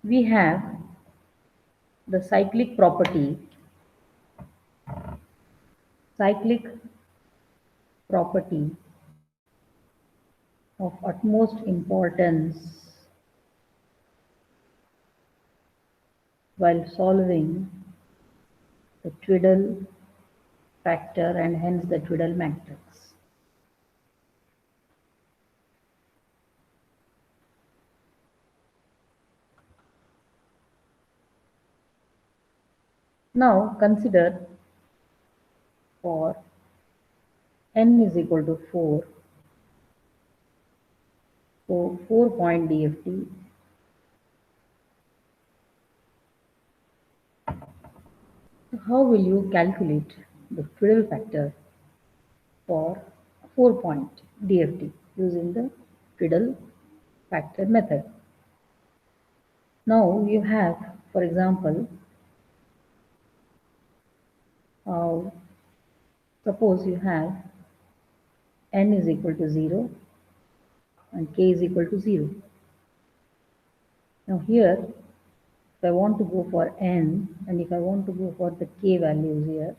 we have the cyclic property of utmost importance while solving the Twiddle factor and hence the Twiddle matrix. Now consider for n is equal to 4, so 4-point DFT. So how will you calculate the Twiddle factor for 4-point DFT using the Twiddle factor method? Now you have, for example, uh, suppose you have n is equal to 0 and k is equal to 0. Now here, if I want to go for n and if I want to go for the k values here,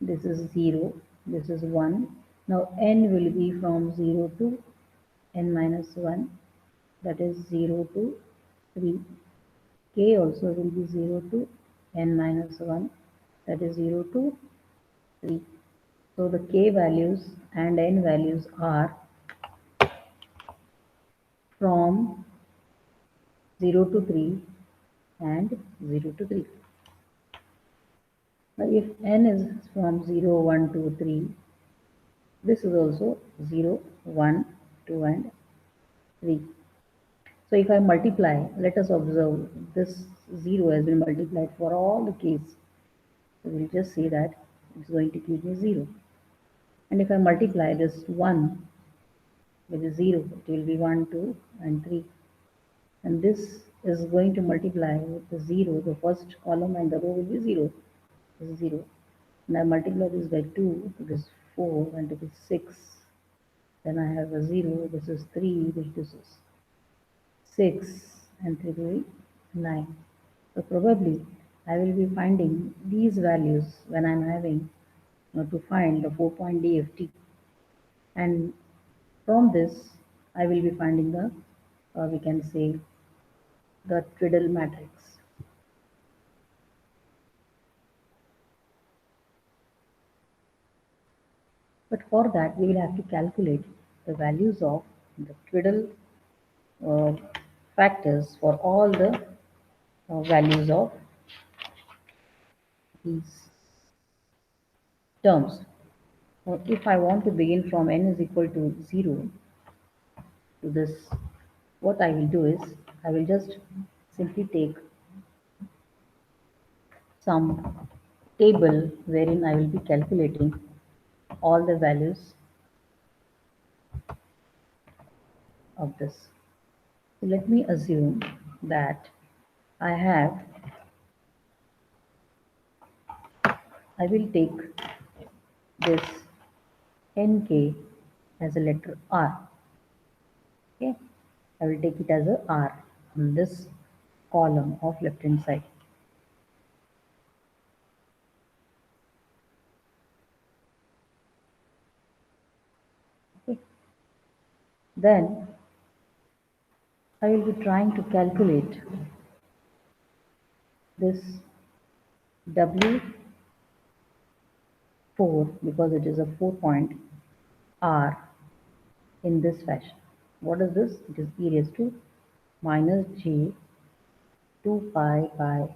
this is 0, this is 1. Now n will be from 0 to n minus 1, that is 0 to 3. K also will be 0 to n minus 1, that is 0 to 3. So the k values and n values are from 0 to 3 and 0 to 3. Now if n is from 0, 1, 2, 3, this is also 0, 1, 2 and 3. So if I multiply, let us observe this 0 has been multiplied for all the k's. So we'll just say that it's going to give me 0. And if I multiply this 1 with 0, it will be 1, 2 and 3. And this is going to multiply with the 0, the first column and the row will be 0. This is 0. And I multiply this by 2, this is 4 and this is 6. Then I have a 0, this is 3, this is 6 and 3 will be 9. So probably I will be finding these values when I'm having to find the 4-point DFT, and from this I will be finding the we can say the Twiddle matrix. But for that we will have to calculate the values of the Twiddle uh, factors for all the values of these terms. Now, if I want to begin from n is equal to 0 to this, what I will do is I will just simply take some table wherein I will be calculating all the values of this. So let me assume that I will take this nk as a letter R. Okay, I will take it as a R on this column of left hand side. Okay. Then I will be trying to calculate this W4 because it is a 4-point R in this fashion. What is this? It is e raised to minus j 2 pi by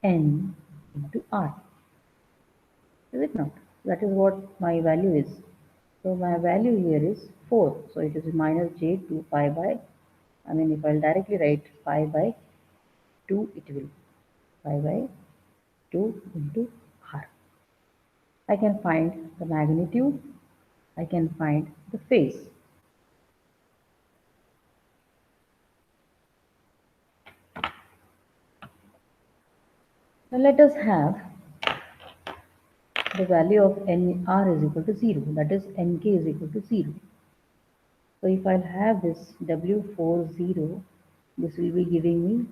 n into R. Is it not? That is what my value is. So my value here is 4. So it is minus j 2 pi by, if I'll directly write pi by 2, it will pi by 2 into R. I can find the magnitude, I can find the phase. Now let us have the value of nr is equal to 0, that is nk is equal to 0. So if I'll have this W40 This will be giving me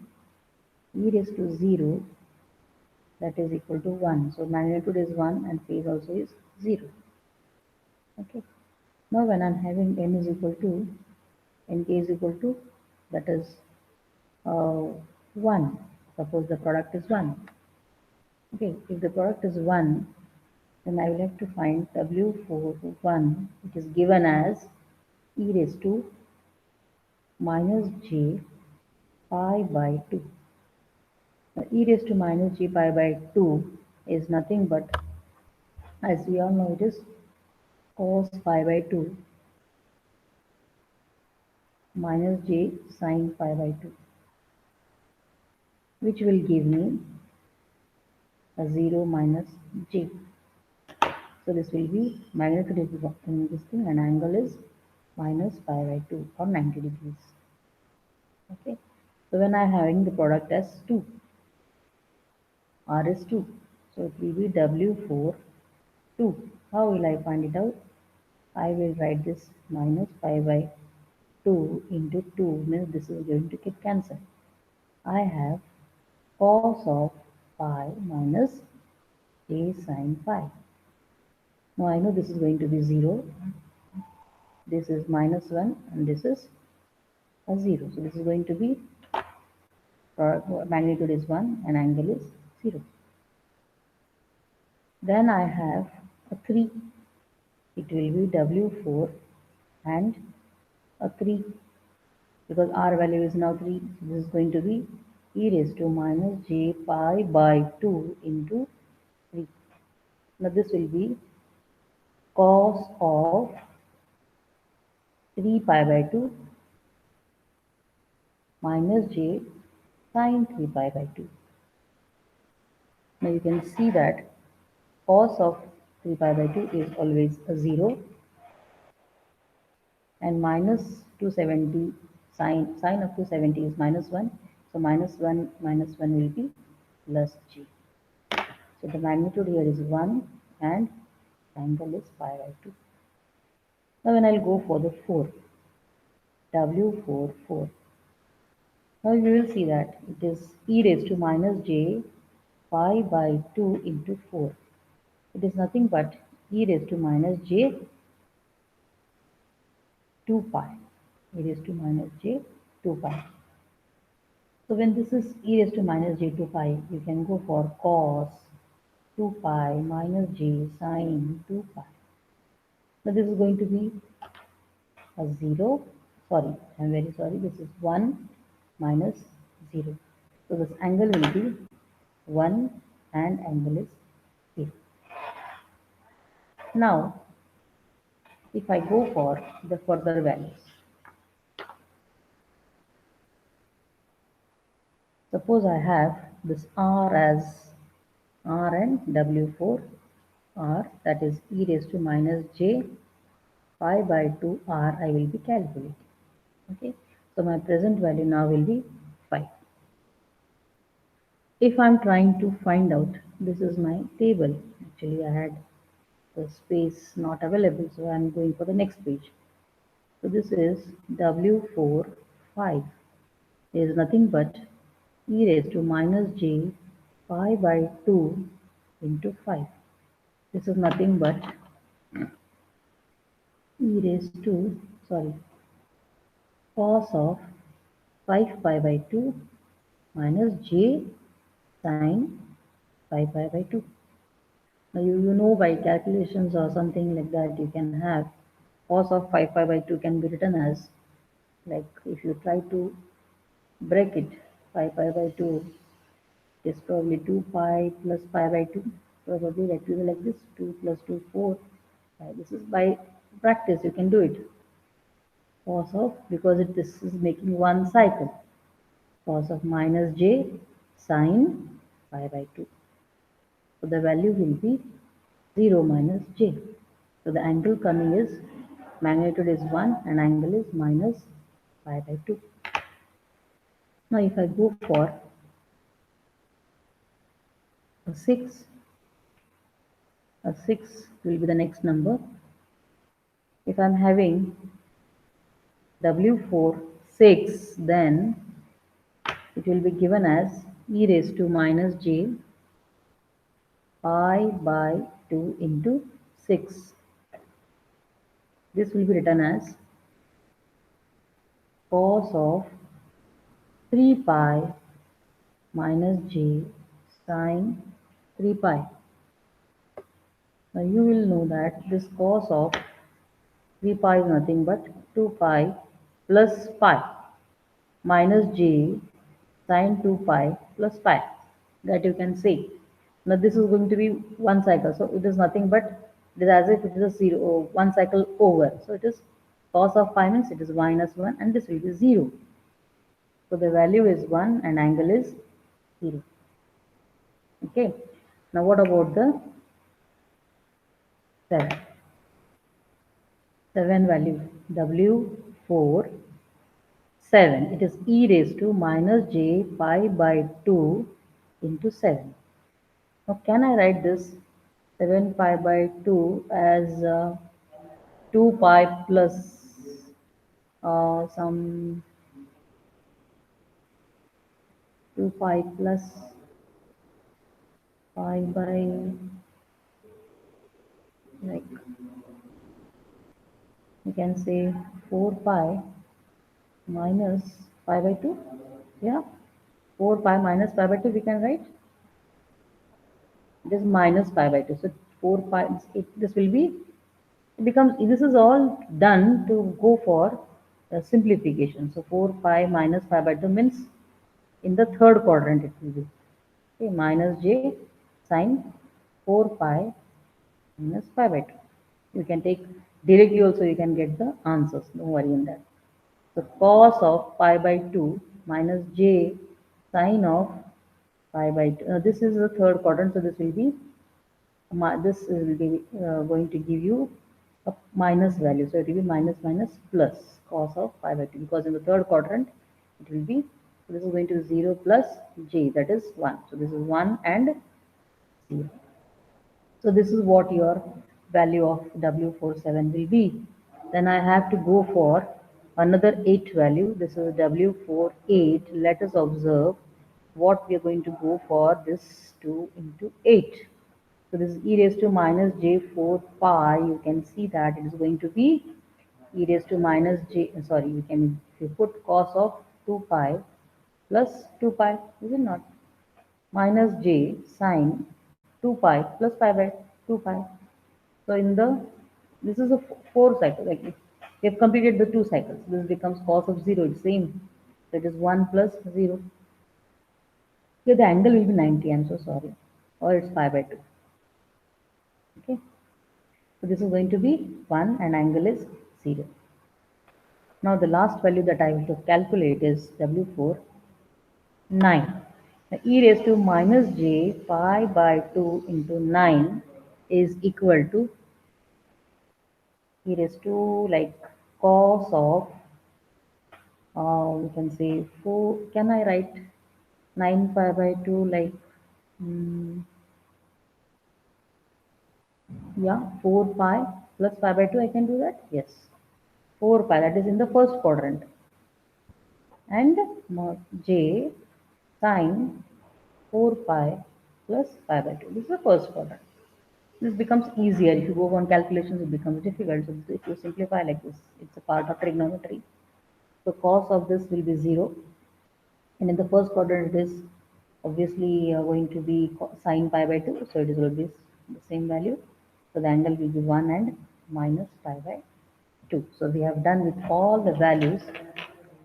e raised to 0, that is equal to 1. So magnitude is 1 and phase also is 0. Okay. Now when I'm having n is equal to, nk is equal to, that is 1. Suppose the product is 1. Okay, if the product is 1, then I will have to find W41. It is given as e raised to minus j pi by 2. Now, e raised to minus j pi by 2 is nothing but, as we all know, it is cos pi by 2 minus j sin pi by 2, which will give me a 0 minus j. So this will be magnitude is in this thing and angle is minus pi by 2 or 90 degrees. Okay. So when I am having the product as 2, R is 2. So it will be W4 2. How will I find it out? I will write this minus pi by 2 into 2 means this is going to get cancelled. I have cos of pi minus j sin pi. Now I know this is going to be 0. This is minus 1 and this is a 0. So this is going to be magnitude is 1 and angle is 0. Then I have a 3. It will be W4 and a 3 because R value is now 3. So this is going to be e raised to minus j pi by 2 into 3. Now this will be cos of 3 pi by 2 minus j sin 3 pi by 2. Now you can see that cos of 3 pi by 2 is always a 0 and minus 270 sine of 270 is minus 1. So minus 1 will be plus j. So the magnitude here is 1 and angle is pi by 2. Now when I'll go for the 4, W4 4. Now you will see that it is e raised to minus j pi by 2 into 4. It is nothing but e raised to minus j 2 pi. E raised to minus j 2 pi. So when this is e raised to minus j 2 pi, you can go for cos 2 pi minus j sine 2 pi. Now this is going to be a 0. Sorry, I'm very sorry. This is 1 minus 0. So this angle will be 1 and angle is 0. Now, if I go for the further values, suppose I have this R as R and W4 R, that is e raised to minus j pi by 2 R I will be calculating. Okay, so my present value now will be 5. If I'm trying to find out, this is my table. Actually, I had the space not available, so I'm going for the next page. So this is W4 5. There is nothing but e raised to minus j pi by 2 into 5. This is nothing but e raised to, sorry, cos of 5 pi by 2 minus j sine 5 pi by 2. Now you know by calculations or something like that, you can have cos of 5 pi by 2 can be written as, like if you try to break it, 5 pi by 2 is probably 2 pi plus pi by 2. Probably that will be like this, 2 plus 2, 4. This is by practice, you can do it. Cos of, because this is making one cycle. Cos of minus j sine pi by 2. So the value will be 0 minus j. So the angle coming is, magnitude is 1 and angle is minus pi by 2. Now if I go for a 6, a 6 will be the next number. If I'm having W4 6, then it will be given as e raised to minus j pi by 2 into 6. This will be written as cos of 3 pi minus j sine 3 pi. Now you will know that this cos of 3 pi is nothing but 2 pi plus pi minus j sine 2 pi plus pi, that you can say. Now this is going to be one cycle, so it is nothing but it is as if it is a zero, one cycle over. So it is cos of pi means it is minus 1 and this will be 0. So the value is 1 and angle is 0. Okay. Now what about the 7? 7 value W4 7. It is e raised to minus j pi by 2 into 7. Now can I write this 7 pi by 2 as 2 pi plus some 2 pi plus pi by, like, you can say 4 pi minus pi by 2. Yeah, 4 pi minus pi by 2 we can write. It is minus pi by 2. So 4 pi, this will be, it becomes, this is all done to go for simplification. So 4 pi minus pi by 2 means in the third quadrant it will be. Okay, minus j sine 4 pi minus pi by 2. You can take directly also, you can get the answers. Don't worry in that. So cos of pi by 2 minus j sine of pi by 2. This is the third quadrant, so this will be this will be going to give you a minus value. So it will be minus minus plus cos of pi by 2, because in the third quadrant it will be, so this is going to be 0 plus j, that is 1. So this is 1 and 0. So this is what your value of W47 will be. Then I have to go for another 8 value. This is W48. Let us observe what we are going to go for this 2 into 8. So this is e raised to minus j4 pi. You can see that it is going to be e raised to minus j, sorry, you can, if you put cos of 2 pi plus 2 pi, is it not? Minus j sine 2 pi plus pi by 2 pi. So in the, this is a 4 cycle, like we have completed the 2 cycles. This becomes cos of 0, it's same. So it is 1 plus 0. Here the angle will be 90, I'm so sorry. Or it's pi by 2. Okay. So this is going to be 1 and angle is 0. Now the last value that I have to calculate is W4 9. Now, e raised to minus j pi by 2 into 9 is equal to e raised to, like, cos of, we can say 4, can I write 9 pi by 2 like, yeah, 4 pi plus pi by 2, I can do that, yes. 4 pi, that is in the first quadrant, and j sine 4 pi plus pi by 2, this is the first quadrant. This becomes easier. If you go on calculations, it becomes difficult. So if you simplify like this, it's a part of trigonometry. So cos of this will be 0. And in the first quadrant, it is obviously going to be sine pi by 2. So it is always the same value. So the angle will be 1 and minus pi by 2. So we have done with all the values,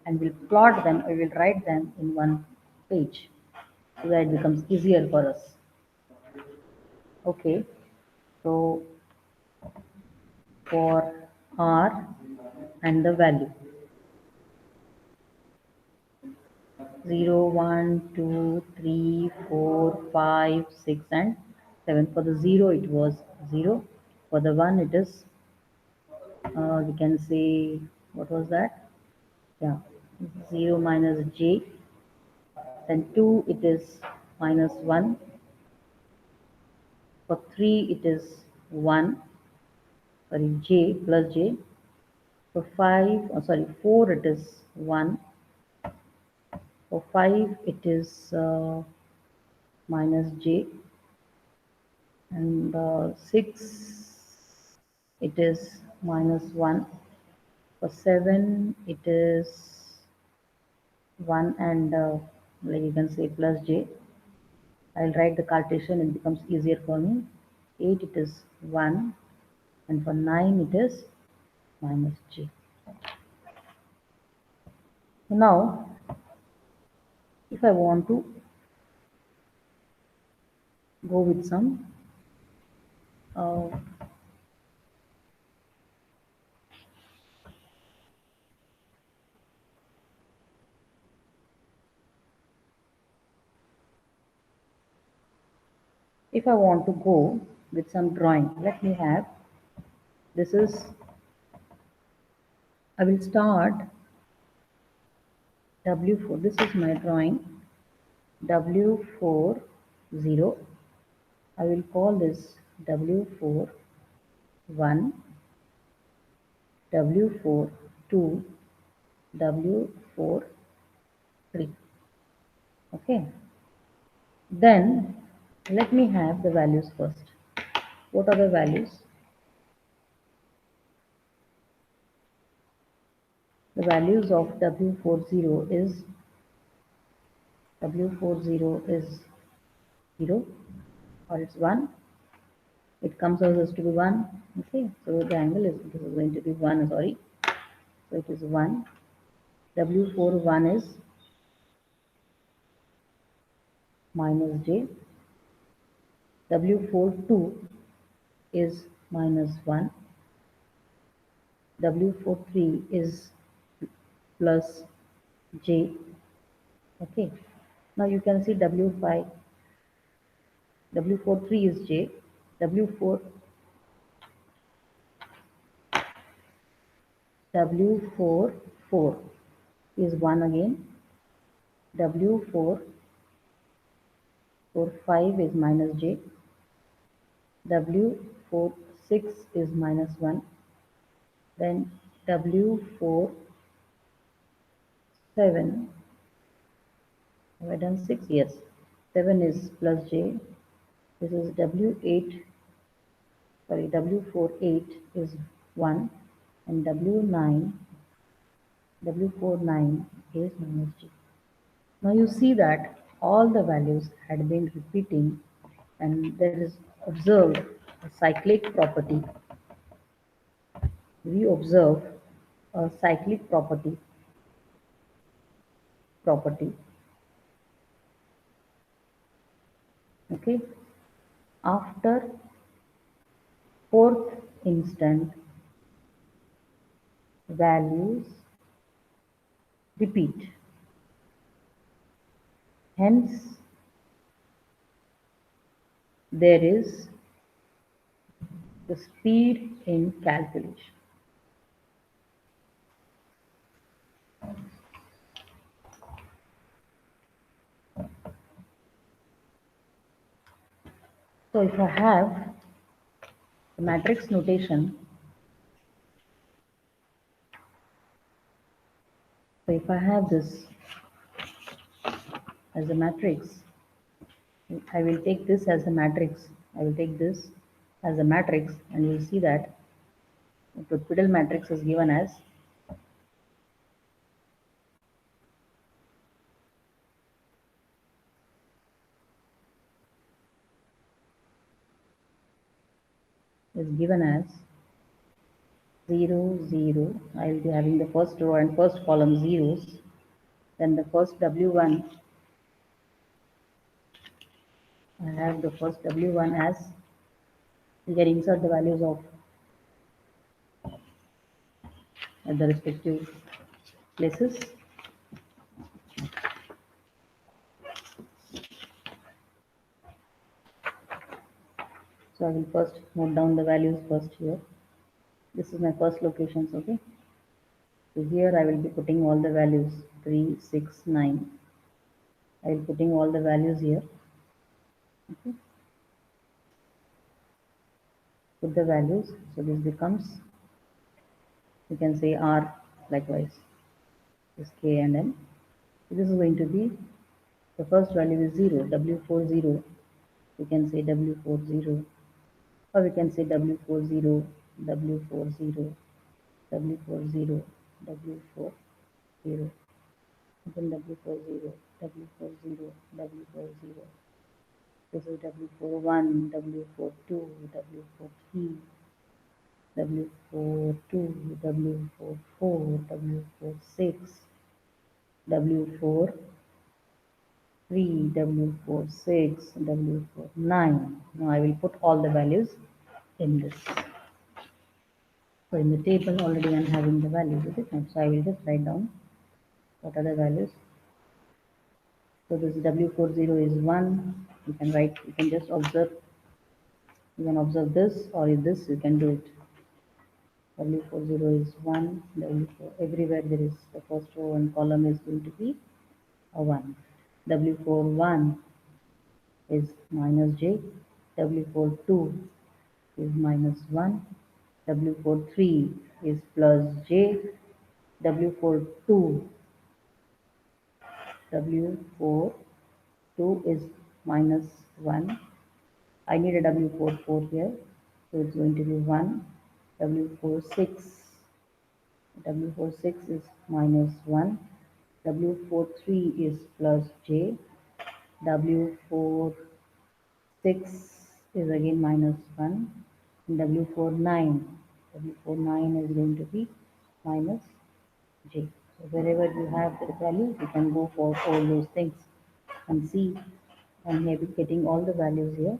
and we'll plot them, or we'll write them in one page, so that it becomes easier for us. Okay. So for R and the value 0, 1, 2, 3, 4, 5, 6 and 7. For the 0 it was 0. For the 1 it is, we can say, what was that? Yeah, 0 minus j. Then 2 it is minus 1. For 3 it is 1. Sorry, j plus j. For 5, sorry, 4 it is 1. For 5 it is minus j, and 6 it is minus 1. For 7 it is 1 and like you can say plus j. I'll write the Cartesian, it becomes easier for me. 8 it is 1, and for 9 it is minus j. Now if I want to go with some uh, if I want to go with some drawing, let me have, this is, I will start W4, this is my drawing, W4 0, I will call this W4 1, W4 2, W4 3. Okay, then let me have the values first. What are the values? The values of W40 is, W40 is 0 or it's 1. It comes out as to be 1. Okay, so the angle is, this is going to be 1, sorry. So it is 1. W41 is minus j. W42 is minus 1. W43 is plus j. Okay, now you can see W5, W43 is j, W4, W44 is 1 again, W4 5 is minus j, W46 is minus 1, then W47, have I done 6? Yes, 7 is plus j, this is W8, sorry, W48 is 1, and W49 is minus j. Now you see that all the values had been repeating, and there is observed a cyclic property. We observe a cyclic property. Okay. After fourth instant, values repeat. Hence, there is the speed in calculation. So if I have the matrix notation, so if I have this as a matrix, I will take this as a matrix. I will take this as a matrix, and you will see that the Twiddle matrix is given as is given as 0, 0. I will be having the first row and first column zeros. Then the first W1, I have the first W1 as, you can insert the values of at the respective places. So I will first note down the values first here. This is my first locations, okay. So here I will be putting all the values 3, 6, 9. I will putting all the values here. Okay. Put the values. So this becomes, you can say R likewise. This K and M. This is going to be, the first value is 0, W40. We can say W40, or we can say W40, W40, W40, W40, then W40, W40, W40. This is W41, W42, W43, W42, W44, W46, W43, W46, W49. Now I will put all the values in this. So in the table already I'm having the values of it. So I will just write down what are the values. So this W40 is 1. You can write, you can just observe, you can observe this, or if this you can do it. W40 is 1, W4, everywhere there is the first row and column is going to be a 1. W41 is minus j, W42 is minus 1, W43 is plus j, W42, W42 is minus 1. I need a W44 here, so it's going to be 1, W46, W46 is minus 1, W43 is plus j, W46 is again minus 1, and W49 is going to be minus j. So wherever you have the value, you can go for all those things and see. I'm getting all the values here.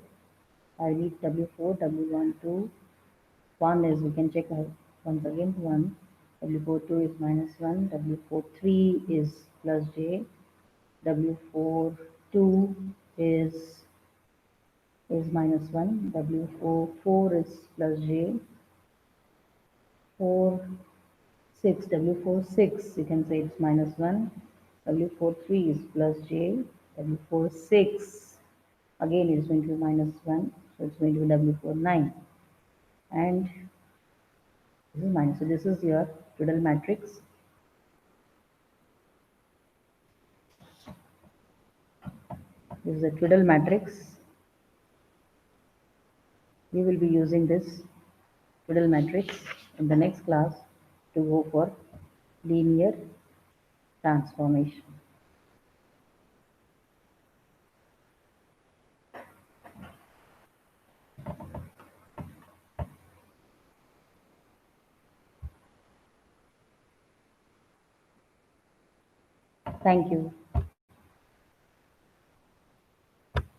I need W4, W1, 2. 1 is, we can check out once again 1. W42 is minus 1. W43 is plus j. W42 is minus 1. W44 is plus j. 4, 6. W46, you can say it's minus 1. W43 is plus j. W46 again is going to be minus 1. So it's going to be W49. And this is minus. So this is your Twiddle matrix. This is a Twiddle matrix. We will be using this Twiddle matrix in the next class to go for linear transformation. Thank you.